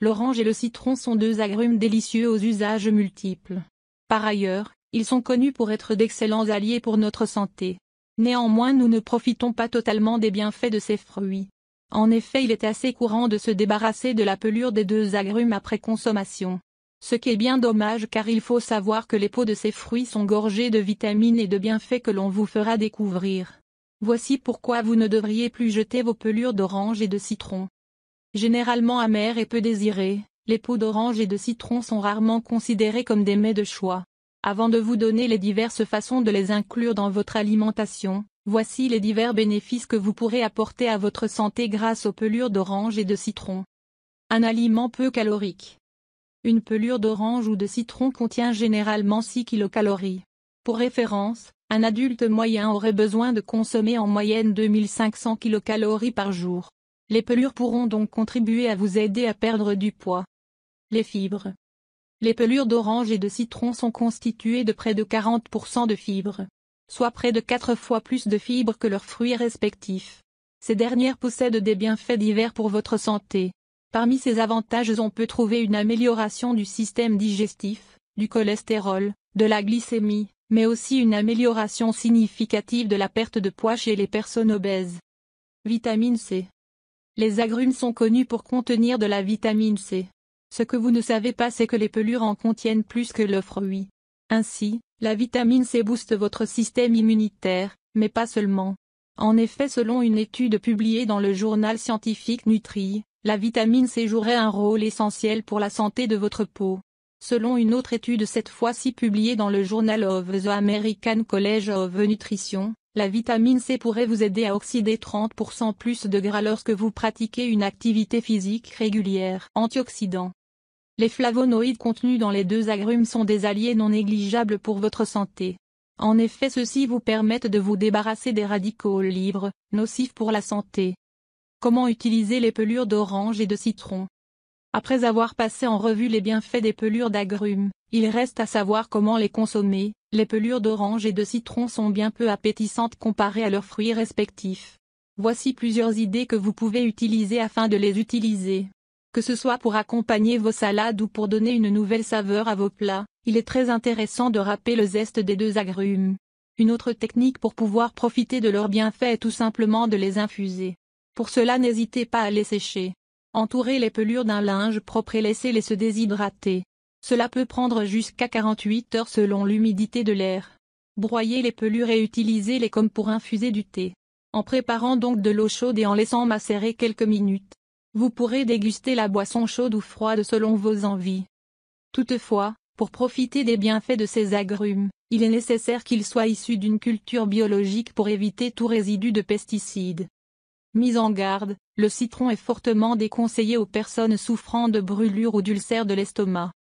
L'orange et le citron sont deux agrumes délicieux aux usages multiples. Par ailleurs, ils sont connus pour être d'excellents alliés pour notre santé. Néanmoins, nous ne profitons pas totalement des bienfaits de ces fruits. En effet, il est assez courant de se débarrasser de la pelure des deux agrumes après consommation. Ce qui est bien dommage car il faut savoir que les peaux de ces fruits sont gorgées de vitamines et de bienfaits que l'on vous fera découvrir. Voici pourquoi vous ne devriez plus jeter vos pelures d'orange et de citron. Généralement amères et peu désirées, les peaux d'orange et de citron sont rarement considérées comme des mets de choix. Avant de vous donner les diverses façons de les inclure dans votre alimentation, voici les divers bénéfices que vous pourrez apporter à votre santé grâce aux pelures d'orange et de citron. Un aliment peu calorique. Une pelure d'orange ou de citron contient généralement 6 kilocalories. Pour référence, un adulte moyen aurait besoin de consommer en moyenne 2500 kilocalories par jour. Les pelures pourront donc contribuer à vous aider à perdre du poids. Les fibres. Les pelures d'orange et de citron sont constituées de près de 40% de fibres, soit près de 4 fois plus de fibres que leurs fruits respectifs. Ces dernières possèdent des bienfaits divers pour votre santé. Parmi ces avantages, on peut trouver une amélioration du système digestif, du cholestérol, de la glycémie, mais aussi une amélioration significative de la perte de poids chez les personnes obèses. Vitamine C. Les agrumes sont connus pour contenir de la vitamine C. Ce que vous ne savez pas, c'est que les pelures en contiennent plus que le fruit. Ainsi, la vitamine C booste votre système immunitaire, mais pas seulement. En effet, selon une étude publiée dans le journal scientifique Nutri, la vitamine C jouerait un rôle essentiel pour la santé de votre peau. Selon une autre étude cette fois-ci publiée dans le Journal of the American College of Nutrition, la vitamine C pourrait vous aider à oxyder 30% plus de gras lorsque vous pratiquez une activité physique régulière. Antioxydants. Les flavonoïdes contenus dans les deux agrumes sont des alliés non négligeables pour votre santé. En effet, ceux-ci vous permettent de vous débarrasser des radicaux libres, nocifs pour la santé. Comment utiliser les pelures d'orange et de citron? Après avoir passé en revue les bienfaits des pelures d'agrumes, il reste à savoir comment les consommer. Les pelures d'orange et de citron sont bien peu appétissantes comparées à leurs fruits respectifs. Voici plusieurs idées que vous pouvez utiliser afin de les utiliser. Que ce soit pour accompagner vos salades ou pour donner une nouvelle saveur à vos plats, il est très intéressant de râper le zeste des deux agrumes. Une autre technique pour pouvoir profiter de leurs bienfaits est tout simplement de les infuser. Pour cela, n'hésitez pas à les sécher. Entourez les pelures d'un linge propre et laissez-les se déshydrater. Cela peut prendre jusqu'à 48 heures selon l'humidité de l'air. Broyez les pelures et utilisez-les comme pour infuser du thé. En préparant donc de l'eau chaude et en laissant macérer quelques minutes, vous pourrez déguster la boisson chaude ou froide selon vos envies. Toutefois, pour profiter des bienfaits de ces agrumes, il est nécessaire qu'ils soient issus d'une culture biologique pour éviter tout résidu de pesticides. Mise en garde, le citron est fortement déconseillé aux personnes souffrant de brûlures ou d'ulcères de l'estomac.